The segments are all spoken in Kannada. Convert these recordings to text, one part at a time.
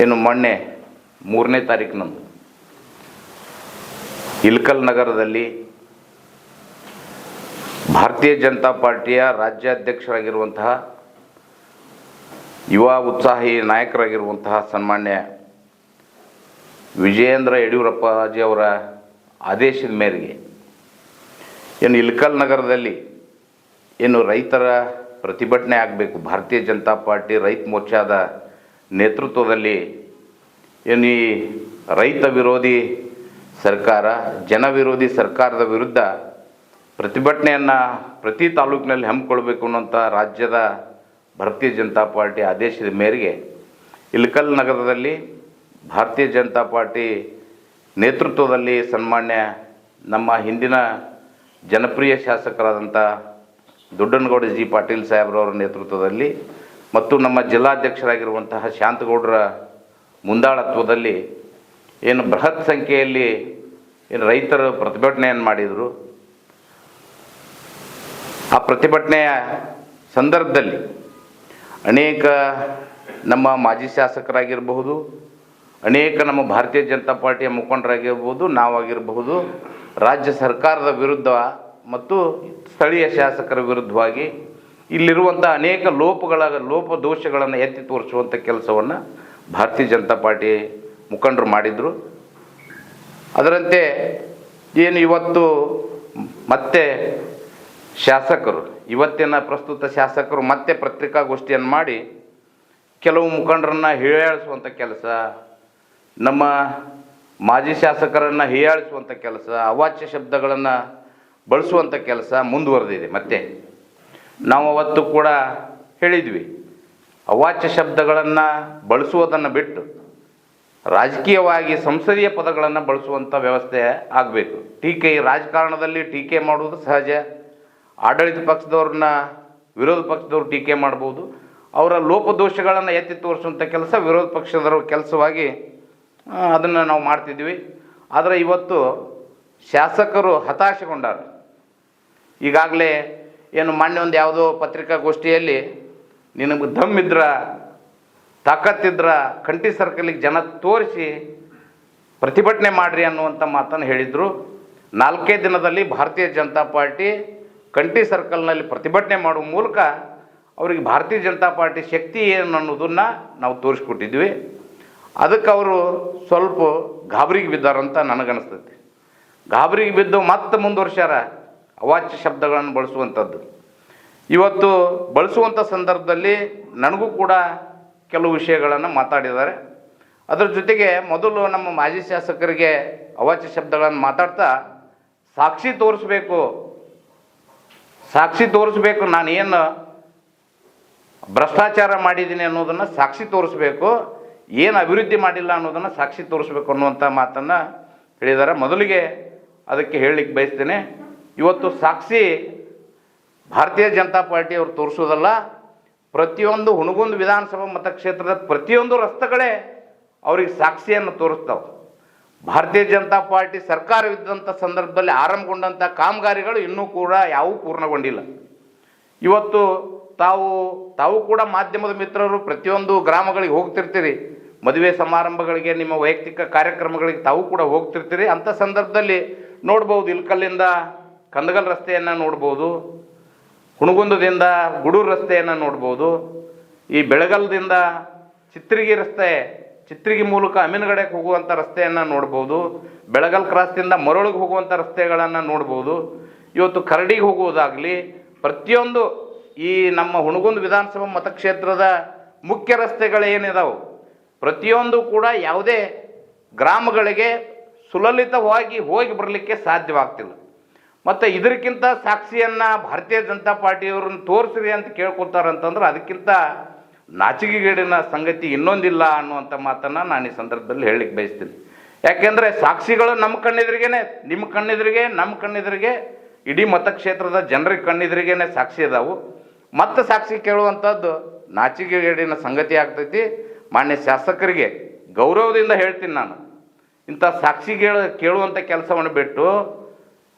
ಏನು ಮೊನ್ನೆ 3ನೇ ತಾರೀಕಿನಂದು ಇಳಕಲ್ ನಗರದಲ್ಲಿ ಭಾರತೀಯ ಜನತಾ ಪಾರ್ಟಿಯ ರಾಜ್ಯಾಧ್ಯಕ್ಷರಾಗಿರುವಂತಹ ಯುವ ಉತ್ಸಾಹಿ ನಾಯಕರಾಗಿರುವಂತಹ ಸನ್ಮಾನ್ಯ ವಿಜಯೇಂದ್ರ ಯಡಿಯೂರಪ್ಪಾಜಿ ಅವರ ಆದೇಶದ ಮೇರೆಗೆ ಏನು ಇಳಕಲ್ ನಗರದಲ್ಲಿ ಏನು ರೈತರ ಪ್ರತಿಭಟನೆ ಆಗಬೇಕು, ಭಾರತೀಯ ಜನತಾ ಪಾರ್ಟಿ ರೈತ ಮೋರ್ಚಾದ ನೇತೃತ್ವದಲ್ಲಿ ಏನು ಈ ರೈತ ವಿರೋಧಿ ಸರ್ಕಾರ, ಜನ ವಿರೋಧಿ ಸರ್ಕಾರದ ವಿರುದ್ಧ ಪ್ರತಿಭಟನೆಯನ್ನು ಪ್ರತಿ ತಾಲೂಕಿನಲ್ಲಿ ಹಮ್ಮಿಕೊಳ್ಬೇಕು ಅನ್ನೋಂಥ ರಾಜ್ಯದ ಭಾರತೀಯ ಜನತಾ ಪಾರ್ಟಿ ಆದೇಶದ ಮೇರೆಗೆ ಇಳಕಲ್ ನಗರದಲ್ಲಿ ಭಾರತೀಯ ಜನತಾ ಪಾರ್ಟಿ ನೇತೃತ್ವದಲ್ಲಿ ಸನ್ಮಾನ್ಯ ನಮ್ಮ ಹಿಂದಿನ ಜನಪ್ರಿಯ ಶಾಸಕರಾದಂಥ ದೊಡ್ಡನಗೌಡ ಜಿ ಪಾಟೀಲ್ ಸಾಹೇಬ್ರವರ ನೇತೃತ್ವದಲ್ಲಿ ಮತ್ತು ನಮ್ಮ ಜಿಲ್ಲಾಧ್ಯಕ್ಷರಾಗಿರುವಂತಹ ಶಾಂತಗೌಡರ ಮುಂದಾಳತ್ವದಲ್ಲಿ ಏನು ಬೃಹತ್ ಸಂಖ್ಯೆಯಲ್ಲಿ ಏನು ರೈತರು ಪ್ರತಿಭಟನೆಯನ್ನು ಮಾಡಿದರು. ಆ ಪ್ರತಿಭಟನೆಯ ಸಂದರ್ಭದಲ್ಲಿ ಅನೇಕ ನಮ್ಮ ಮಾಜಿ ಶಾಸಕರಾಗಿರಬಹುದು, ಅನೇಕ ನಮ್ಮ ಭಾರತೀಯ ಜನತಾ ಪಾರ್ಟಿಯ ಮುಖಂಡರಾಗಿರ್ಬೋದು, ನಾವಾಗಿರಬಹುದು, ರಾಜ್ಯ ಸರ್ಕಾರದ ವಿರುದ್ಧ ಮತ್ತು ಸ್ಥಳೀಯ ಶಾಸಕರ ವಿರುದ್ಧವಾಗಿ ಇಲ್ಲಿರುವಂಥ ಅನೇಕ ಲೋಪದೋಷಗಳನ್ನು ಎತ್ತಿ ತೋರಿಸುವಂಥ ಕೆಲಸವನ್ನು ಭಾರತೀಯ ಜನತಾ ಪಾರ್ಟಿ ಮುಖಂಡರು ಮಾಡಿದರು. ಅದರಂತೆ ಏನು ಇವತ್ತು ಮತ್ತೆ ಶಾಸಕರು, ಇವತ್ತಿನ ಪ್ರಸ್ತುತ ಶಾಸಕರು ಮತ್ತೆ ಪತ್ರಿಕಾಗೋಷ್ಠಿಯನ್ನು ಮಾಡಿ ಕೆಲವು ಮುಖಂಡರನ್ನು ಹೀಯಾಳಿಸುವಂಥ ಕೆಲಸ, ನಮ್ಮ ಮಾಜಿ ಶಾಸಕರನ್ನು ಹೀಯಾಳಿಸುವಂಥ ಕೆಲಸ, ಅವಾಚ್ಯ ಶಬ್ದಗಳನ್ನು ಬಳಸುವಂಥ ಕೆಲಸ ಮುಂದುವರೆದಿದೆ. ಮತ್ತೆ ನಾವು ಅವತ್ತು ಕೂಡ ಹೇಳಿದ್ವಿ, ಅವಾಚ್ಯ ಶಬ್ದಗಳನ್ನು ಬಳಸುವುದನ್ನು ಬಿಟ್ಟು ರಾಜಕೀಯವಾಗಿ ಸಂಸದೀಯ ಪದಗಳನ್ನು ಬಳಸುವಂಥ ವ್ಯವಸ್ಥೆ ಆಗಬೇಕು. ರಾಜಕಾರಣದಲ್ಲಿ ಟೀಕೆ ಮಾಡುವುದು ಸಹಜ. ಆಡಳಿತ ಪಕ್ಷದವ್ರನ್ನ ವಿರೋಧ ಪಕ್ಷದವ್ರು ಟೀಕೆ ಮಾಡ್ಬೋದು. ಅವರ ಲೋಪದೋಷಗಳನ್ನು ಎತ್ತಿ ತೋರಿಸುವಂಥ ಕೆಲಸ ವಿರೋಧ ಪಕ್ಷದವ್ರ ಕೆಲಸವಾಗಿ ಅದನ್ನು ನಾವು ಮಾಡ್ತಿದ್ವಿ. ಆದರೆ ಇವತ್ತು ಶಾಸಕರು ಹತಾಶೆಗೊಂಡಾರ. ಈಗಾಗಲೇ ಏನು ಮೊನ್ನೆ ಒಂದು ಯಾವುದೋ ಪತ್ರಿಕಾಗೋಷ್ಠಿಯಲ್ಲಿ ನಿನಗೆ ದಮ್ಮಿದ್ರ ತಾಕತ್ತಿದ್ರ ಕಂಠಿ ಸರ್ಕಲಿಗೆ ಜನ ತೋರಿಸಿ ಪ್ರತಿಭಟನೆ ಮಾಡಿರಿ ಅನ್ನುವಂಥ ಮಾತನ್ನು ಹೇಳಿದರು. 4 ದಿನದಲ್ಲಿ ಭಾರತೀಯ ಜನತಾ ಪಾರ್ಟಿ ಕಂಠಿ ಸರ್ಕಲ್ನಲ್ಲಿ ಪ್ರತಿಭಟನೆ ಮಾಡುವ ಮೂಲಕ ಅವರಿಗೆ ಭಾರತೀಯ ಜನತಾ ಪಾರ್ಟಿ ಶಕ್ತಿ ಏನು ಅನ್ನೋದನ್ನು ನಾವು ತೋರಿಸ್ಕೊಟ್ಟಿದ್ವಿ. ಅದಕ್ಕೆ ಅವರು ಸ್ವಲ್ಪ ಗಾಬರಿಗೆ ಬಿದ್ದಾರಂತ ನನಗನ್ನಿಸ್ತೈತಿ. ಗಾಬರಿಗೆ ಬಿದ್ದು ಮತ್ತೆ ಮುಂದುವರ್ಸ್ಯಾರ ಅವಾಚ್ಯ ಶಬ್ದಗಳನ್ನು ಬಳಸುವಂಥದ್ದು. ಇವತ್ತು ಬಳಸುವಂಥ ಸಂದರ್ಭದಲ್ಲಿ ನನಗೂ ಕೂಡ ಕೆಲವು ವಿಷಯಗಳನ್ನು ಮಾತಾಡಿದ್ದಾರೆ. ಅದರ ಜೊತೆಗೆ ಮೊದಲು ನಮ್ಮ ಮಾಜಿ ಶಾಸಕರಿಗೆ ಅವಾಚ್ಯ ಶಬ್ದಗಳನ್ನು ಮಾತಾಡ್ತಾ ಸಾಕ್ಷಿ ತೋರಿಸ್ಬೇಕು, ನಾನೇನು ಭ್ರಷ್ಟಾಚಾರ ಮಾಡಿದ್ದೀನಿ ಅನ್ನೋದನ್ನು ಸಾಕ್ಷಿ ತೋರಿಸ್ಬೇಕು, ಏನು ಅಭಿವೃದ್ಧಿ ಮಾಡಿಲ್ಲ ಅನ್ನೋದನ್ನು ಸಾಕ್ಷಿ ತೋರಿಸ್ಬೇಕು ಅನ್ನುವಂಥ ಮಾತನ್ನು ಹೇಳಿದ್ದಾರೆ. ಮೊದಲಿಗೆ ಅದಕ್ಕೆ ಹೇಳಲಿಕ್ಕೆ ಬಯಸ್ತೇನೆ, ಇವತ್ತು ಸಾಕ್ಷಿ ಭಾರತೀಯ ಜನತಾ ಪಾರ್ಟಿಯವರು ತೋರಿಸೋದಲ್ಲ, ಪ್ರತಿಯೊಂದು ಹುಣಗುಂದ ವಿಧಾನಸಭಾ ಮತಕ್ಷೇತ್ರದ ಪ್ರತಿಯೊಂದು ರಸ್ತೆಗಳೇ ಅವ್ರಿಗೆ ಸಾಕ್ಷಿಯನ್ನು ತೋರಿಸ್ತಾವೆ. ಭಾರತೀಯ ಜನತಾ ಪಾರ್ಟಿ ಸರ್ಕಾರವಿದ್ದಂಥ ಸಂದರ್ಭದಲ್ಲಿ ಆರಂಭಗೊಂಡಂಥ ಕಾಮಗಾರಿಗಳು ಇನ್ನೂ ಕೂಡ ಯಾವುವು ಪೂರ್ಣಗೊಂಡಿಲ್ಲ. ಇವತ್ತು ತಾವು ಕೂಡ ಮಾಧ್ಯಮದ ಮಿತ್ರರು ಪ್ರತಿಯೊಂದು ಗ್ರಾಮಗಳಿಗೆ ಹೋಗ್ತಿರ್ತೀರಿ, ಮದುವೆ ಸಮಾರಂಭಗಳಿಗೆ, ನಿಮ್ಮ ವೈಯಕ್ತಿಕ ಕಾರ್ಯಕ್ರಮಗಳಿಗೆ ತಾವು ಕೂಡ ಹೋಗ್ತಿರ್ತೀರಿ. ಅಂಥ ಸಂದರ್ಭದಲ್ಲಿ ನೋಡ್ಬೋದು, ಇಳಕಲ್ಲಿಂದ ಕಂದಗಲ್ ರಸ್ತೆಯನ್ನು ನೋಡ್ಬೋದು, ಹುಣಗುಂದದಿಂದ ಗುಡೂರು ರಸ್ತೆಯನ್ನು ನೋಡ್ಬೋದು, ಈ ಬೆಳಗಲ್ದಿಂದ ಚಿತ್ರಿಗಿ ಮೂಲಕ ಅಮೀನ್ಗಡೆಗೆ ಹೋಗುವಂಥ ರಸ್ತೆಯನ್ನು ನೋಡ್ಬೋದು, ಬೆಳಗಲ್ ಕ್ರಾಸ್ದಿಂದ ಮರಳಿಗೆ ಹೋಗುವಂಥ ರಸ್ತೆಗಳನ್ನು ನೋಡ್ಬೋದು. ಇವತ್ತು ಕರಡಿಗೆ ಹೋಗುವುದಾಗಲಿ, ಪ್ರತಿಯೊಂದು ಈ ನಮ್ಮ ಹುಣಗುಂದ ವಿಧಾನಸಭಾ ಮತಕ್ಷೇತ್ರದ ಮುಖ್ಯ ರಸ್ತೆಗಳೇನಿದಾವೆ ಪ್ರತಿಯೊಂದು ಕೂಡ ಯಾವುದೇ ಗ್ರಾಮಗಳಿಗೆ ಸುಲಲಿತವಾಗಿ ಹೋಗಿ ಬರಲಿಕ್ಕೆ ಸಾಧ್ಯವಾಗ್ತಿಲ್ಲ. ಮತ್ತು ಇದಕ್ಕಿಂತ ಸಾಕ್ಷಿಯನ್ನು ಭಾರತೀಯ ಜನತಾ ಪಾರ್ಟಿಯವ್ರನ್ನ ತೋರಿಸ್ರಿ ಅಂತ ಕೇಳ್ಕೊತಾರಂತಂದ್ರೆ ಅದಕ್ಕಿಂತ ನಾಚಿಕೆಗೇಡಿನ ಸಂಗತಿ ಇನ್ನೊಂದಿಲ್ಲ ಅನ್ನುವಂಥ ಮಾತನ್ನು ನಾನು ಈ ಸಂದರ್ಭದಲ್ಲಿ ಹೇಳಲಿಕ್ಕೆ ಬಯಸ್ತೀನಿ. ಯಾಕೆಂದರೆ ಸಾಕ್ಷಿಗಳು ನಮ್ಮ ಕಣ್ಣೆದುರಿಗೇನೆ, ನಿಮ್ಮ ಕಣ್ಣೆದುರಿಗೆ, ನಮ್ಮ ಕಣ್ಣೆದುರಿಗೆ, ಇಡೀ ಮತಕ್ಷೇತ್ರದ ಜನರಿಗೆ ಕಣ್ಣೆದುರಿಗೇನೆ ಸಾಕ್ಷಿ ಅದಾವು. ಮತ್ತೆ ಸಾಕ್ಷಿ ಕೇಳುವಂಥದ್ದು ನಾಚಿಕೆಗೇಡಿನ ಸಂಗತಿ ಆಗ್ತೈತಿ. ಮಾನ್ಯ ಶಾಸಕರಿಗೆ ಗೌರವದಿಂದ ಹೇಳ್ತೀನಿ, ನಾನು ಇಂಥ ಸಾಕ್ಷಿ ಕೇಳುವಂಥ ಕೆಲಸವನ್ನು ಬಿಟ್ಟು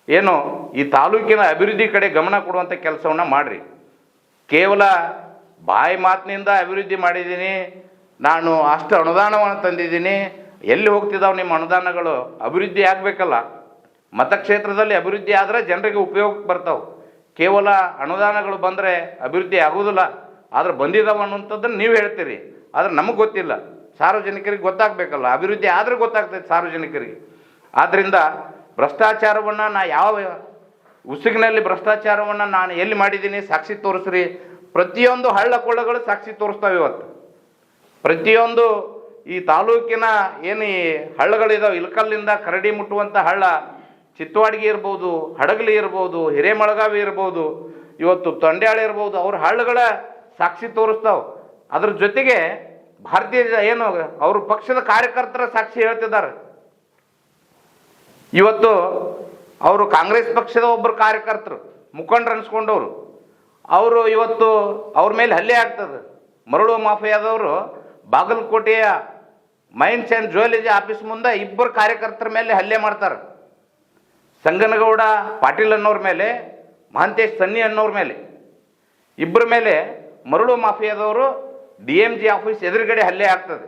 ಏನು ಈ ತಾಲೂಕಿನ ಅಭಿವೃದ್ಧಿ ಕಡೆ ಗಮನ ಕೊಡುವಂಥ ಕೆಲಸವನ್ನು ಮಾಡಿರಿ. ಕೇವಲ ಬಾಯಿ ಮಾತಿನಿಂದ ಅಭಿವೃದ್ಧಿ ಮಾಡಿದ್ದೀನಿ, ನಾನು ಅಷ್ಟು ಅನುದಾನವನ್ನು ತಂದಿದ್ದೀನಿ. ಎಲ್ಲಿ ಹೋಗ್ತಿದ್ದಾವೆ ನಿಮ್ಮ ಅನುದಾನಗಳು? ಅಭಿವೃದ್ಧಿ ಆಗಬೇಕಲ್ಲ. ಮತಕ್ಷೇತ್ರದಲ್ಲಿ ಅಭಿವೃದ್ಧಿ ಆದರೆ ಜನರಿಗೆ ಉಪಯೋಗಕ್ಕೆ ಬರ್ತಾವೆ. ಕೇವಲ ಅನುದಾನಗಳು ಬಂದರೆ ಅಭಿವೃದ್ಧಿ ಆಗೋದಿಲ್ಲ. ಆದ್ರೆ ಬಂದಿದ್ದಾವೆ ಅನ್ನುವಂಥದ್ದನ್ನು ನೀವು ಹೇಳ್ತೀರಿ, ಆದರೆ ನಮಗೆ ಗೊತ್ತಿಲ್ಲ. ಸಾರ್ವಜನಿಕರಿಗೆ ಗೊತ್ತಾಗಬೇಕಲ್ಲ. ಅಭಿವೃದ್ಧಿ ಆದರೆ ಗೊತ್ತಾಗ್ತೈತೆ ಸಾರ್ವಜನಿಕರಿಗೆ. ಆದ್ದರಿಂದ ಭ್ರಷ್ಟಾಚಾರವನ್ನು ನಾ ಯಾವ ಉಸುಗಿನಲ್ಲಿ ಭ್ರಷ್ಟಾಚಾರವನ್ನು ನಾನು ಎಲ್ಲಿ ಮಾಡಿದ್ದೀನಿ ಸಾಕ್ಷಿ ತೋರಿಸ್ರಿ. ಪ್ರತಿಯೊಂದು ಹಳ್ಳ ಕೊಳ್ಳಗಳು ಸಾಕ್ಷಿ ತೋರಿಸ್ತಾವೆ. ಇವತ್ತು ಪ್ರತಿಯೊಂದು ಈ ತಾಲೂಕಿನ ಏನು ಈ ಹಳ್ಳಗಳಿದಾವೆ, ಇಳಕಲ್ಲಿಂದ ಕರಡಿ ಮುಟ್ಟುವಂಥ ಹಳ್ಳ, ಚಿತ್ತವಾಡಿಗೆ ಇರ್ಬೋದು, ಹಡಗಲಿ ಇರ್ಬೋದು, ಹಿರೇಮಳಗಾವಿ ಇರ್ಬೋದು, ಇವತ್ತು ತೊಂಡ್ಯಾಳ ಇರ್ಬೋದು, ಅವ್ರ ಹಳ್ಳಗಳ ಸಾಕ್ಷಿ ತೋರಿಸ್ತಾವೆ. ಅದ್ರ ಜೊತೆಗೆ ಭಾರತೀಯ ಏನು ಅವ್ರ ಪಕ್ಷದ ಕಾರ್ಯಕರ್ತರ ಸಾಕ್ಷಿ ಹೇಳ್ತಿದ್ದಾರೆ. ಇವತ್ತು ಅವರು ಕಾಂಗ್ರೆಸ್ ಪಕ್ಷದ ಒಬ್ಬರು ಕಾರ್ಯಕರ್ತರು ಮುಖಂಡರು ಅನ್ಸ್ಕೊಂಡವರು, ಅವರು ಇವತ್ತು ಅವ್ರ ಮೇಲೆ ಹಲ್ಲೆ ಆಗ್ತದೆ. ಮರಳು ಮಾಫಿಯಾದವರು ಬಾಗಲಕೋಟೆಯ ಮೈನ್ಸ್ ಆ್ಯಂಡ್ ಜ್ಯುವೆಲರಿ ಆಫೀಸ್ ಮುಂದೆ ಇಬ್ಬರು ಕಾರ್ಯಕರ್ತರ ಮೇಲೆ ಹಲ್ಲೆ ಮಾಡ್ತಾರೆ. ಸಂಗನಗೌಡ ಪಾಟೀಲ್ ಅನ್ನೋರ ಮೇಲೆ, ಮಹಾಂತೇಶ್ ಸನ್ನಿ ಅನ್ನೋರ ಮೇಲೆ, ಇಬ್ಬರ ಮೇಲೆ ಮರಳು ಮಾಫಿಯಾದವರು DMG ಆಫೀಸ್ ಎದುರುಗಡೆ ಹಲ್ಲೆ ಆಗ್ತದೆ.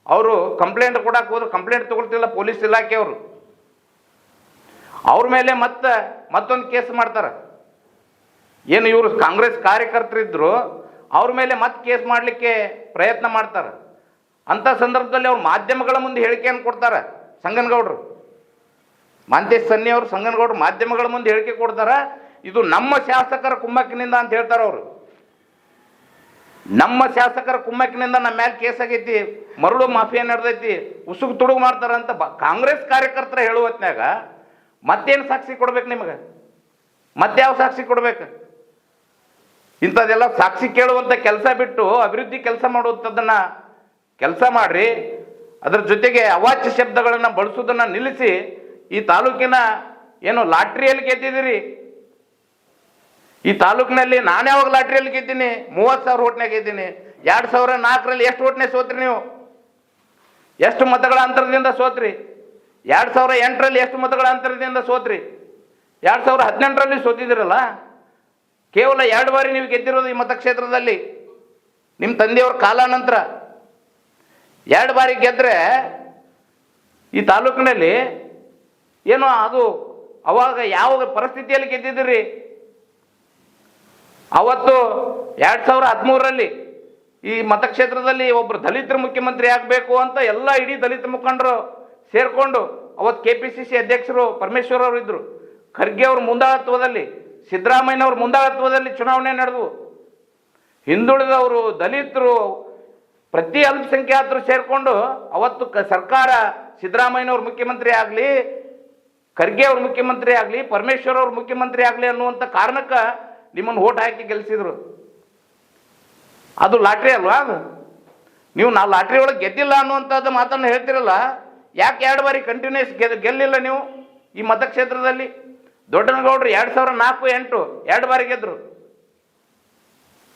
ಅವರು ಕಂಪ್ಲೇಂಟ್ ಕೊಡಕ್ಕೆ ಹೋದ್ರು, ಕಂಪ್ಲೇಂಟ್ ತಗೊಳ್ತಿಲ್ಲ ಪೊಲೀಸ್ ಇಲಾಖೆಯವರು. ಅವ್ರ ಮೇಲೆ ಮತ್ತೊಂದು ಕೇಸ್ ಮಾಡ್ತಾರೆ. ಏನು ಇವರು ಕಾಂಗ್ರೆಸ್ ಕಾರ್ಯಕರ್ತರಿದ್ರು, ಅವ್ರ ಮೇಲೆ ಮತ್ತೆ ಕೇಸ್ ಮಾಡಲಿಕ್ಕೆ ಪ್ರಯತ್ನ ಮಾಡ್ತಾರೆ. ಅಂಥ ಸಂದರ್ಭದಲ್ಲಿ ಅವ್ರು ಮಾಧ್ಯಮಗಳ ಮುಂದೆ ಹೇಳಿಕೆಯನ್ನು ಕೊಡ್ತಾರೆ. ಸಂಗನಗೌಡರು, ಮಹಾಂತೇಶ್ ಸನ್ನಿ ಅವರು ಸಂಗನಗೌಡರು ಮಾಧ್ಯಮಗಳ ಮುಂದೆ ಹೇಳಿಕೆ ಕೊಡ್ತಾರೆ. ಇದು ನಮ್ಮ ಶಾಸಕರ ಕುಮ್ಮಕ್ಕಿನಿಂದ ಅಂತ ಹೇಳ್ತಾರೆ ಅವರು. ನಮ್ಮ ಶಾಸಕರ ಕುಮ್ಮಕ್ಕಿನಿಂದ ನಮ್ಮ ಮೇಲೆ ಕೇಸ್ ಆಗೈತಿ, ಮರಳು ಮಾಫಿಯಾ ನಡೆದೈತಿ, ಉಸುಗು ತುಡುಗು ಮಾಡ್ತಾರಂತ ಕಾಂಗ್ರೆಸ್ ಕಾರ್ಯಕರ್ತರ ಹೇಳುವತ್ನಾಗ ಮತ್ತೇನು ಸಾಕ್ಷಿ ಕೊಡ್ಬೇಕು ನಿಮಗೆ? ಮತ್ಯಾವ ಸಾಕ್ಷಿ ಕೊಡ್ಬೇಕು? ಇಂಥದ್ದೆಲ್ಲ ಸಾಕ್ಷಿ ಕೇಳುವಂಥ ಕೆಲಸ ಬಿಟ್ಟು ಅಭಿವೃದ್ಧಿ ಕೆಲಸ ಮಾಡುವಂಥದ್ದನ್ನು ಕೆಲಸ ಮಾಡ್ರಿ. ಅದರ ಜೊತೆಗೆ ಅವಾಚ್ಯ ಶಬ್ದಗಳನ್ನು ಬಳಸೋದನ್ನು ನಿಲ್ಲಿಸಿ. ಈ ತಾಲೂಕಿನ ಏನು ಲಾಟ್ರಿಯಲ್ಲಿ ಗೆದ್ದಿದ್ದೀರಿ, ಈ ತಾಲೂಕಿನಲ್ಲಿ ನಾನು ಯಾವಾಗ ಲಾಟ್ರಿಯಲ್ಲಿ ಗೆದ್ದೀನಿ? 30,000 ಓಟ್ನಾಗ ಗೆದ್ದೀನಿ. 2004ರಲ್ಲಿ ಎಷ್ಟು ಓಟ್ನೇ ಸೋತ್ರಿ ನೀವು? ಎಷ್ಟು ಮತಗಳ ಅಂತರದಿಂದ ಸೋತ್ರಿ? 2008ರಲ್ಲಿ ಎಷ್ಟು ಮತಗಳ ಅಂತರದಿಂದ ಸೋತ್ರಿ? 2018ರಲ್ಲಿ ಸೋತಿದ್ದೀರಲ್ಲ. ಕೇವಲ 2 ಬಾರಿ ನೀವು ಗೆದ್ದಿರೋದು ಈ ಮತಕ್ಷೇತ್ರದಲ್ಲಿ. ನಿಮ್ಮ ತಂದೆಯವ್ರ ಕಾಲಾನಂತರ 2 ಬಾರಿ ಗೆದ್ದರೆ ಈ ತಾಲೂಕಿನಲ್ಲಿ ಏನೋ ಅದು ಅವಾಗ ಯಾವ ಪರಿಸ್ಥಿತಿಯಲ್ಲಿ ಗೆದ್ದಿದ್ದೀರಿ? ಅವತ್ತು 2013ರಲ್ಲಿ ಈ ಮತಕ್ಷೇತ್ರದಲ್ಲಿ ಒಬ್ಬರು ದಲಿತರು ಮುಖ್ಯಮಂತ್ರಿ ಆಗಬೇಕು ಅಂತ ಎಲ್ಲ ಇಡೀ ದಲಿತ ಮುಖಂಡರು ಸೇರಿಕೊಂಡು, ಅವತ್ತು KPCC ಅಧ್ಯಕ್ಷರು ಪರಮೇಶ್ವರ್ ಅವರು ಇದ್ದರು, ಖರ್ಗೆ ಅವ್ರ ಮುಂದಾಳತ್ವದಲ್ಲಿ, ಸಿದ್ದರಾಮಯ್ಯನವ್ರ ಮುಂದಾಳತ್ವದಲ್ಲಿ ಚುನಾವಣೆ ನಡೆದವು. ಹಿಂದುಳಿದವರು, ದಲಿತರು, ಪ್ರತಿ ಅಲ್ಪಸಂಖ್ಯಾತರು ಸೇರಿಕೊಂಡು ಅವತ್ತು ಸರ್ಕಾರ ಸಿದ್ದರಾಮಯ್ಯನವ್ರ ಮುಖ್ಯಮಂತ್ರಿ ಆಗಲಿ, ಖರ್ಗೆ ಅವ್ರ ಮುಖ್ಯಮಂತ್ರಿ ಆಗಲಿ, ಪರಮೇಶ್ವರ್ ಅವ್ರ ಮುಖ್ಯಮಂತ್ರಿ ಆಗಲಿ ಅನ್ನುವಂಥ ಕಾರಣಕ್ಕೆ ನಿಮ್ಮನ್ನು ಓಟ್ ಹಾಕಿ ಗೆಲ್ಲಿಸಿದ್ರು. ಅದು ಲಾಟ್ರಿ ಅಲ್ವಾ? ಅದು ನೀವು ನಾವು ಲಾಟ್ರಿ ಒಳಗೆ ಗೆದ್ದಿಲ್ಲ ಅನ್ನುವಂಥದ್ದು ಮಾತನ್ನು ಹೇಳ್ತಿರಲ್ಲ. ಯಾಕೆ 2 ಬಾರಿ ಕಂಟಿನ್ಯೂಸ್ ಗೆಲ್ಲಿಲ್ಲ ನೀವು ಈ ಮತಕ್ಷೇತ್ರದಲ್ಲಿ? ದೊಡ್ಡನಗೌಡರು 2004-8 2 ಬಾರಿ ಗೆದ್ರು.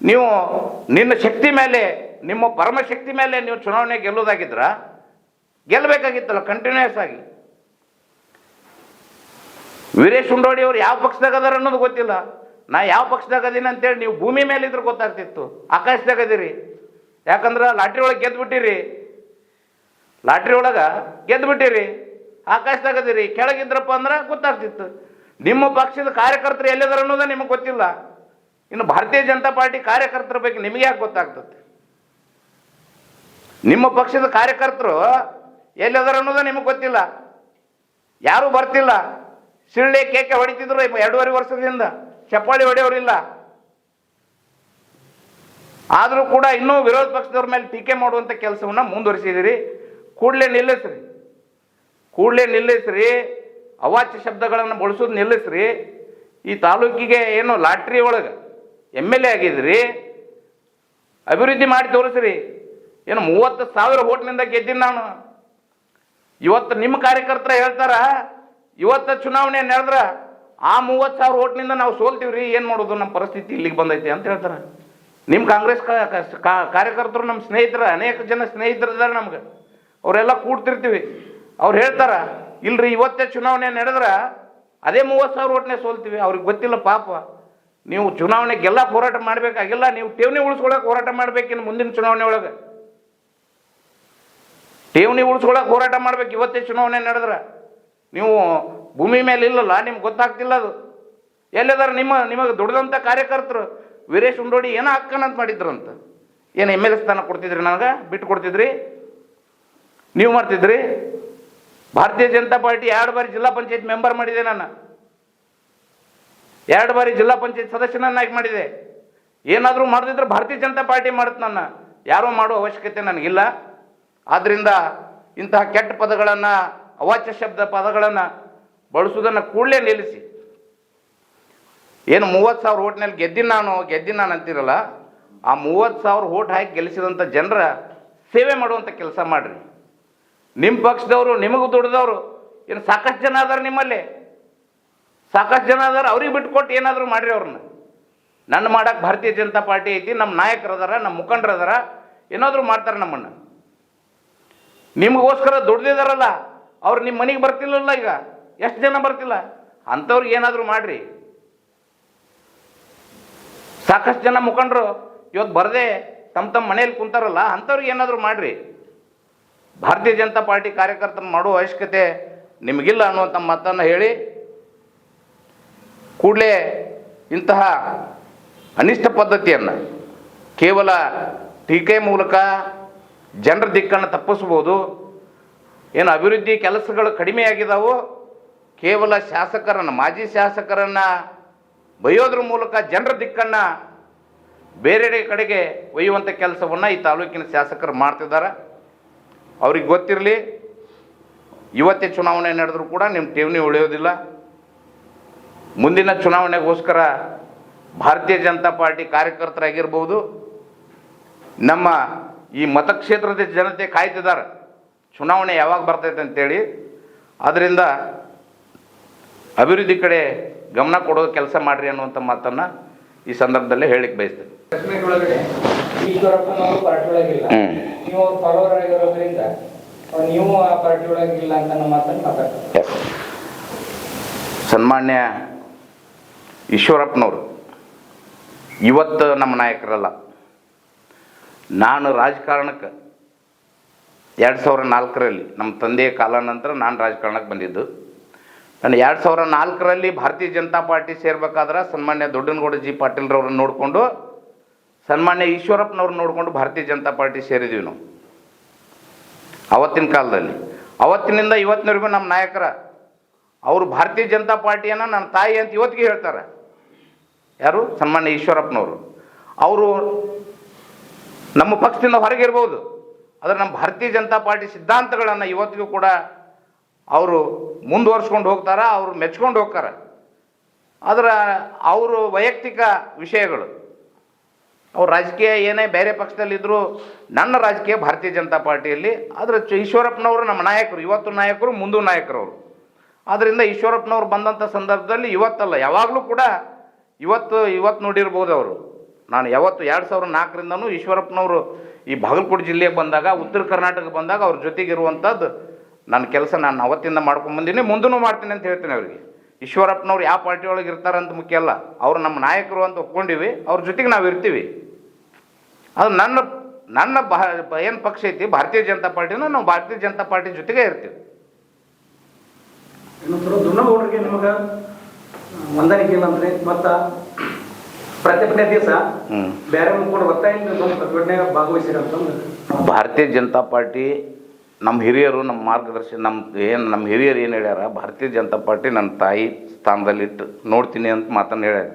ನೀವು ನಿನ್ನ ಶಕ್ತಿ ಮೇಲೆ, ನಿಮ್ಮ ಪರಮಶಕ್ತಿ ಮೇಲೆ ನೀವು ಚುನಾವಣೆ ಗೆಲ್ಲೋದಾಗಿದ್ರ ಗೆಲ್ಲಬೇಕಾಗಿತ್ತಲ್ಲ ಕಂಟಿನ್ಯೂಸ್ ಆಗಿ. ವೀರೇಶ್ ಉಂಡೋಡಿ ಅವ್ರು ಯಾವ ಪಕ್ಷದಾಗ ಅದಾರ ಅನ್ನೋದು ಗೊತ್ತಿಲ್ಲ. ನಾ ಯಾವ ಪಕ್ಷದಾಗ ಅದೀನಿ ಅಂತೇಳಿ ನೀವು ಭೂಮಿ ಮೇಲೆ ಇದ್ರೆ ಗೊತ್ತಾಗ್ತಿತ್ತು. ಆಕಾಶದಾಗ ಅದೀರಿ, ಯಾಕಂದ್ರೆ ಲಾಟ್ರಿ ಒಳಗೆ ಗೆದ್ದುಬಿಟ್ಟಿರಿ. ಲಾಟ್ರಿ ಒಳಗೆ ಗೆದ್ದುಬಿಟ್ಟಿರಿ, ಆಕಾಶದಾಗ ಅದೀರಿ. ಕೆಳಗಿದ್ರಪ್ಪ ಅಂದ್ರೆ ಗೊತ್ತಾಗ್ತಿತ್ತು. ನಿಮ್ಮ ಪಕ್ಷದ ಕಾರ್ಯಕರ್ತರು ಎಲ್ಲಿದಾರ ಅನ್ನೋದೇ ನಿಮಗೆ ಗೊತ್ತಿಲ್ಲ. ಇನ್ನು ಭಾರತೀಯ ಜನತಾ ಪಾರ್ಟಿ ಕಾರ್ಯಕರ್ತರ ಬಗ್ಗೆ ನಿಮಗೆ ಯಾಕೆ ಗೊತ್ತಾಗ್ತದೆ? ನಿಮ್ಮ ಪಕ್ಷದ ಕಾರ್ಯಕರ್ತರು ಎಲ್ಲಿದಾರ ಅನ್ನೋದೇ ನಿಮಗೆ ಗೊತ್ತಿಲ್ಲ. ಯಾರೂ ಬರ್ತಿಲ್ಲ. ಸಿಳ್ಳೆ ಕೇಕೆ ಹೊಡಿತಿದ್ರು 2.5 ವರ್ಷದಿಂದ, ಚಪ್ಪಾಳಿ ಹೊಡೆಯೋರಿಲ್ಲ. ಆದರೂ ಕೂಡ ಇನ್ನೂ ವಿರೋಧ ಪಕ್ಷದವ್ರ ಮೇಲೆ ಟೀಕೆ ಮಾಡುವಂಥ ಕೆಲಸವನ್ನು ಮುಂದುವರಿಸಿದಿರಿ. ಕೂಡಲೇ ನಿಲ್ಲಿಸ್ರಿ. ಅವಾಚ್ಯ ಶಬ್ದಗಳನ್ನು ಬಳಸೋದು ನಿಲ್ಲಿಸ್ರಿ. ಈ ತಾಲೂಕಿಗೆ ಏನು ಲಾಟ್ರಿ ಒಳಗೆ MLA ಆಗಿದ್ರಿ, ಅಭಿವೃದ್ಧಿ ಮಾಡಿ ತೋರಿಸ್ರಿ. ಏನು 30,000 ಓಟ್ನಿಂದ ಗೆದ್ದೀನಿ ನಾನು. ಇವತ್ತು ನಿಮ್ಮ ಕಾರ್ಯಕರ್ತರ ಹೇಳ್ತಾರ, ಇವತ್ತು ಚುನಾವಣೆ ನಡೆದ್ರ ಆ 30,000 ಓಟ್ನಿಂದ ನಾವು ಸೋಲ್ತೀವ್ರಿ, ಏನು ಮಾಡೋದು, ನಮ್ಮ ಪರಿಸ್ಥಿತಿ ಇಲ್ಲಿಗೆ ಬಂದೈತಿ ಅಂತ ಹೇಳ್ತಾರೆ. ನಿಮ್ಮ ಕಾಂಗ್ರೆಸ್ ಕಾರ್ಯಕರ್ತರು ನಮ್ಮ ಸ್ನೇಹಿತರ, ಅನೇಕ ಜನ ಸ್ನೇಹಿತರಿದ್ದಾರೆ ನಮ್ಗೆ, ಅವರೆಲ್ಲ ಕೂಡ್ತಿರ್ತೀವಿ. ಅವ್ರು ಹೇಳ್ತಾರ, ಇಲ್ರಿ ಇವತ್ತೇ ಚುನಾವಣೆ ನಡೆದ್ರೆ ಅದೇ 30,000 ಓಟ್ನೇ ಸೋಲ್ತೀವಿ. ಅವ್ರಿಗೆ ಗೊತ್ತಿಲ್ಲ ಪಾಪ. ನೀವು ಚುನಾವಣೆಗೆಲ್ಲ ಹೋರಾಟ ಮಾಡಬೇಕಾಗಿಲ್ಲ, ನೀವು ಠೇವಣಿ ಉಳಿಸ್ಕೊಳಕ್ಕೆ ಹೋರಾಟ ಮಾಡ್ಬೇಕಿನ್ನು ಮುಂದಿನ ಚುನಾವಣೆ ಒಳಗೆ. ಠೇವಣಿ ಉಳಿಸ್ಕೊಳಕ್ಕೆ ಹೋರಾಟ ಮಾಡ್ಬೇಕು. ಇವತ್ತೇ ಚುನಾವಣೆ ನಡೆದ್ರೆ ನೀವು ಭೂಮಿ ಮೇಲೆ ಇಲ್ಲಲ್ಲ, ನಿಮ್ಗೆ ಗೊತ್ತಾಗ್ತಿಲ್ಲ ಅದು ಎಲ್ಲಿದಾರ ನಿಮಗೆ ದುಡ್ದಂಥ ಕಾರ್ಯಕರ್ತರು. ವೀರೇಶ್ ಉಂಡೋಡಿ ಏನೋ ಹಾಕ್ಕನಂತ ಮಾಡಿದ್ರಂತ, ಏನು MLA ಸ್ಥಾನ ಕೊಡ್ತಿದ್ರಿ, ನನಗೆ ಬಿಟ್ಟು ಕೊಡ್ತಿದ್ರಿ, ನೀವು ಮಾಡ್ತಿದ್ರಿ. ಭಾರತೀಯ ಜನತಾ ಪಾರ್ಟಿ 2 ಬಾರಿ ಜಿಲ್ಲಾ ಪಂಚಾಯತ್ ಮೆಂಬರ್ ಮಾಡಿದೆ, ನಾನು 2 ಬಾರಿ ಜಿಲ್ಲಾ ಪಂಚಾಯತ್ ಸದಸ್ಯನನ್ನಾಗಿ ಮಾಡಿದೆ. ಏನಾದರೂ ಮಾಡದಿದ್ರೆ ಭಾರತೀಯ ಜನತಾ ಪಾರ್ಟಿ ಮಾಡುತ್ತೆ, ನನ್ನ ಯಾರೋ ಮಾಡೋ ಅವಶ್ಯಕತೆ ನನಗಿಲ್ಲ. ಆದ್ದರಿಂದ ಇಂತಹ ಕೆಟ್ಟ ಪದಗಳನ್ನು, ಅವಾಚ್ಯ ಶಬ್ದ ಪದಗಳನ್ನು ಬಳಸುವುದನ್ನು ಕೂಡಲೇ ನಿಲ್ಲಿಸಿ. ಏನು 30,000 ಓಟ್ನಲ್ಲಿ ಗೆದ್ದಿನ ನಾನು ಅಂತಿರಲ್ಲ, ಆ 30,000 ಓಟ್ ಹಾಕಿ ಗೆಲ್ಲಿಸಿದಂಥ ಜನರ ಸೇವೆ ಮಾಡುವಂಥ ಕೆಲಸ ಮಾಡಿರಿ. ನಿಮ್ಮ ಪಕ್ಷದವರು, ನಿಮಗೆ ದುಡ್ದವರು ಏನು ಸಾಕಷ್ಟು ಜನ ಅದಾರ, ನಿಮ್ಮಲ್ಲಿ ಸಾಕಷ್ಟು ಜನ ಅದಾರ. ಅವ್ರಿಗೆ ಬಿಟ್ಕೊಟ್ಟು ಏನಾದರೂ ಮಾಡಿರಿ ಅವ್ರನ್ನ. ನನ್ನ ಮಾಡಕ್ಕೆ ಭಾರತೀಯ ಜನತಾ ಪಾರ್ಟಿ ಐತಿ, ನಮ್ಮ ನಾಯಕರು ಅದಾರ, ನಮ್ಮ ಮುಖಂಡರು ಅದಾರ, ಏನಾದರೂ ಮಾಡ್ತಾರೆ ನಮ್ಮನ್ನು. ನಿಮಗೋಸ್ಕರ ದುಡ್ದಿದಾರಲ್ಲ ಅವ್ರು ನಿಮ್ಮ ಮನೆಗೆ ಬರ್ತಿಲ್ಲಲ್ಲ, ಈಗ ಎಷ್ಟು ಜನ ಬರ್ತಿಲ್ಲ, ಅಂಥವ್ರಿಗೆ ಏನಾದರೂ ಮಾಡಿರಿ. ಸಾಕಷ್ಟು ಜನ ಮುಖಂಡರು ಇವತ್ತು ಬರದೆ ತಮ್ಮ ಮನೆಯಲ್ಲಿ ಕುಂತಾರಲ್ಲ, ಅಂಥವ್ರಿಗೆ ಏನಾದರೂ ಮಾಡಿರಿ. ಭಾರತೀಯ ಜನತಾ ಪಾರ್ಟಿ ಕಾರ್ಯಕರ್ತನ ಮಾಡುವ ಅವಶ್ಯಕತೆ ನಿಮಗಿಲ್ಲ ಅನ್ನುವಂಥ ಮಾತನ್ನು ಹೇಳಿ, ಕೂಡಲೇ ಇಂತಹ ಅನಿಷ್ಟ ಪದ್ಧತಿಯನ್ನು ಕೇವಲ ಟೀಕೆ ಮೂಲಕ ಜನರ ದಿಕ್ಕನ್ನು ತಪ್ಪಿಸ್ಬೋದು. ಏನು ಅಭಿವೃದ್ಧಿ ಕೆಲಸಗಳು ಕಡಿಮೆಯಾಗಿದ್ದಾವೆ, ಕೇವಲ ಶಾಸಕರನ್ನು, ಮಾಜಿ ಶಾಸಕರನ್ನು ಬೈಯೋದ್ರ ಮೂಲಕ ಜನರ ದಿಕ್ಕನ್ನು ಬೇರೆ ಕಡೆಗೆ ಒಯ್ಯುವಂಥ ಕೆಲಸವನ್ನು ಈ ತಾಲೂಕಿನ ಶಾಸಕರು ಮಾಡ್ತಿದ್ದಾರೆ. ಅವ್ರಿಗೆ ಗೊತ್ತಿರಲಿ, ಇವತ್ತೇ ಚುನಾವಣೆ ನಡೆದರೂ ಕೂಡ ನಿಮ್ಮ ಠೇವಣಿ ಉಳಿಯೋದಿಲ್ಲ. ಮುಂದಿನ ಚುನಾವಣೆಗೋಸ್ಕರ ಭಾರತೀಯ ಜನತಾ ಪಾರ್ಟಿ ಕಾರ್ಯಕರ್ತರಾಗಿರ್ಬೋದು, ನಮ್ಮ ಈ ಮತಕ್ಷೇತ್ರದ ಜನತೆ ಕಾಯ್ತಿದ್ದಾರೆ ಚುನಾವಣೆ ಯಾವಾಗ ಬರ್ತೈತೆ ಅಂತೇಳಿ. ಆದ್ದರಿಂದ ಅಭಿವೃದ್ಧಿ ಕಡೆ ಗಮನ ಕೊಡೋ ಕೆಲಸ ಮಾಡಿರಿ ಅನ್ನುವಂಥ ಮಾತನ್ನು ಈ ಸಂದರ್ಭದಲ್ಲೇ ಹೇಳಿಕ್ಕೆ ಬಯಸ್ತೇನೆ. ಈಶ್ವರಪ್ಪನವರು ಪಾರ್ಟಿ ಒಳಗಿಲ್ಲ, ನೀವು ಅವ್ರ ಫಾಲೋವರ್ ಆಗಿರೋದ್ರಿಂದ ನೀವು ಆ ಪಾರ್ಟಿ ಒಳಗಿಲ್ಲ ಅಂತ ನಮ್ಮ ಮಾತನ್ನು ಮಾತಾಡ್ತಾರೆ. ಸನ್ಮಾನ್ಯ ಈಶ್ವರಪ್ಪನವರು ಇವತ್ತು ನಮ್ಮ ನಾಯಕರಲ್ಲ. ನಾನು ರಾಜಕಾರಣಕ್ಕೆ 2004ರಲ್ಲಿ ನಮ್ಮ ತಂದೆಯ ಕಾಲ ನಂತರ ನಾನು ರಾಜಕಾರಣಕ್ಕೆ ಬಂದಿದ್ದು. ನಾನು 2004ರಲ್ಲಿ ಭಾರತೀಯ ಜನತಾ ಪಾರ್ಟಿ ಸೇರ್ಬೇಕಾದ್ರೆ ಸನ್ಮಾನ್ಯ ದೊಡ್ಡನಗೌಡ ಜಿ ಪಾಟೀಲ್ರವ್ರನ್ನ ನೋಡಿಕೊಂಡು, ಸನ್ಮಾನ್ಯ ಈಶ್ವರಪ್ಪನವ್ರನ್ನ ನೋಡಿಕೊಂಡು ಭಾರತೀಯ ಜನತಾ ಪಾರ್ಟಿ ಸೇರಿದ್ವಿ ನಾವು ಅವತ್ತಿನ ಕಾಲದಲ್ಲಿ. ಅವತ್ತಿನಿಂದ ಇವತ್ತಿನವರೆಗೂ ನಮ್ಮ ನಾಯಕರ ಅವರು ಭಾರತೀಯ ಜನತಾ ಪಾರ್ಟಿಯನ್ನು ನನ್ನ ತಾಯಿ ಅಂತ ಇವತ್ತಿಗೆ ಹೇಳ್ತಾರೆ. ಯಾರು? ಸನ್ಮಾನ್ಯ ಈಶ್ವರಪ್ಪನವರು. ಅವರು ನಮ್ಮ ಪಕ್ಷದಿಂದ ಹೊರಗಿರ್ಬೋದು, ಆದರೆ ನಮ್ಮ ಭಾರತೀಯ ಜನತಾ ಪಾರ್ಟಿ ಸಿದ್ಧಾಂತಗಳನ್ನು ಇವತ್ತಿಗೂ ಕೂಡ ಅವರು ಮುಂದುವರ್ಸ್ಕೊಂಡು ಹೋಗ್ತಾರೆ, ಅವರು ಮೆಚ್ಕೊಂಡು ಹೋಗ್ತಾರೆ. ಆದರೆ ಅವರು ವೈಯಕ್ತಿಕ ವಿಷಯಗಳು, ಅವ್ರು ರಾಜಕೀಯ ಏನೇ ಬೇರೆ ಪಕ್ಷದಲ್ಲಿದ್ದರೂ ನನ್ನ ರಾಜಕೀಯ ಭಾರತೀಯ ಜನತಾ ಪಾರ್ಟಿಯಲ್ಲಿ. ಆದರೆ ಈಶ್ವರಪ್ಪನವರು ನಮ್ಮ ನಾಯಕರು, ಇವತ್ತು ನಾಯಕರು, ಮುಂದೂ ನಾಯಕರು ಅವರು. ಆದ್ದರಿಂದ ಈಶ್ವರಪ್ಪನವ್ರು ಬಂದಂಥ ಸಂದರ್ಭದಲ್ಲಿ ಇವತ್ತಲ್ಲ, ಯಾವಾಗಲೂ ಕೂಡ ಇವತ್ತು ನೋಡಿರ್ಬೋದು ಅವರು. ನಾನು ಯಾವತ್ತು 2004ರಿಂದನೂ ಈಶ್ವರಪ್ಪನವರು ಈ ಬಾಗಲಕೋಟೆ ಜಿಲ್ಲೆಗೆ ಬಂದಾಗ, ಉತ್ತರ ಕರ್ನಾಟಕ ಬಂದಾಗ ಅವ್ರ ಜೊತೆಗಿರುವಂಥದ್ದು ನನ್ನ ಕೆಲಸ ನಾನು ಅವತ್ತಿಂದ ಮಾಡ್ಕೊಂಡ್ಬಂದೀನಿ, ಮುಂದೂ ಮಾಡ್ತೀನಿ ಅಂತ ಹೇಳ್ತೀನಿ ಅವರಿಗೆ. ಈಶ್ವರಪ್ಪನವ್ರು ಯಾವ ಪಾರ್ಟಿ ಒಳಗೆ ಇರ್ತಾರಂತ ಮುಖ್ಯ ಅಲ್ಲ, ಅವರು ನಮ್ಮ ನಾಯಕರು ಅಂತ ಒಪ್ಕೊಂಡಿವಿ, ಅವ್ರ ಜೊತೆಗೆ ನಾವು ಇರ್ತೀವಿ. ಅದು ನನ್ನ ಏನು ಪಕ್ಷ ಐತಿ ಭಾರತೀಯ ಜನತಾ ಪಾರ್ಟಿನ, ನಾವು ಭಾರತೀಯ ಜನತಾ ಪಾರ್ಟಿ ಜೊತೆಗೆ ಇರ್ತೀವಿ. ದುನ್ನಗೌಡರಿಗೆ ನಿಮಗೆ ಹೊಂದಾಣಿಕೆ ಇಲ್ಲ ಅಂದ್ರೆ ಮತ್ತು ಪ್ರತಿಭಟನೆ ದಿವಸ ಬೇರೆ ಮುಖಂಡು ಪ್ರತಿಭಟನೆ ಭಾಗವಹಿಸಿರಂತಂದ್ರೆ ಭಾರತೀಯ ಜನತಾ ಪಾರ್ಟಿ ನಮ್ಮ ಹಿರಿಯರು, ನಮ್ಮ ಮಾರ್ಗದರ್ಶಿ, ನಮ್ಮ ಹಿರಿಯರು ಏನು ಹೇಳ್ಯಾರ, ಭಾರತೀಯ ಜನತಾ ಪಾರ್ಟಿ ನನ್ನ ತಾಯಿ ಸ್ಥಾನದಲ್ಲಿಟ್ಟು ನೋಡ್ತೀನಿ ಅಂತ ಮಾತನ್ನು ಹೇಳ್ಯಾರ.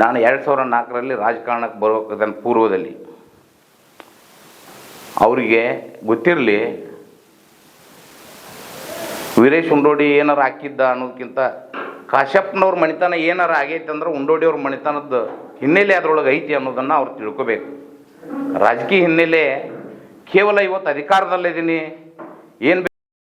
ನಾನು 2004ರಲ್ಲಿ ರಾಜಕಾರಣಕ್ಕೆ ಬರೋದನ್ನ ಪೂರ್ವದಲ್ಲಿ ಅವರಿಗೆ ಗೊತ್ತಿರಲಿ, ವೀರೇಶ್ ಉಂಡೋಡಿ ಏನಾರು ಹಾಕಿದ್ದ ಅನ್ನೋದಕ್ಕಿಂತ ಕಾಶ್ಯಪ್ನವ್ರ ಮಣಿತನ ಏನಾರು ಆಗೈತೆ ಅಂದ್ರೆ ಉಂಡೋಡಿಯವ್ರ ಮಣಿತನದ ಹಿನ್ನೆಲೆ ಅದರೊಳಗೆ ಐತಿ ಅನ್ನೋದನ್ನು ಅವ್ರು ತಿಳ್ಕೊಬೇಕು. ರಾಜಕೀಯ ಹಿನ್ನೆಲೆ ಕೇವಲ ಇವತ್ತು ಅಧಿಕಾರದಲ್ಲಿದ್ದೀನಿ ಏನು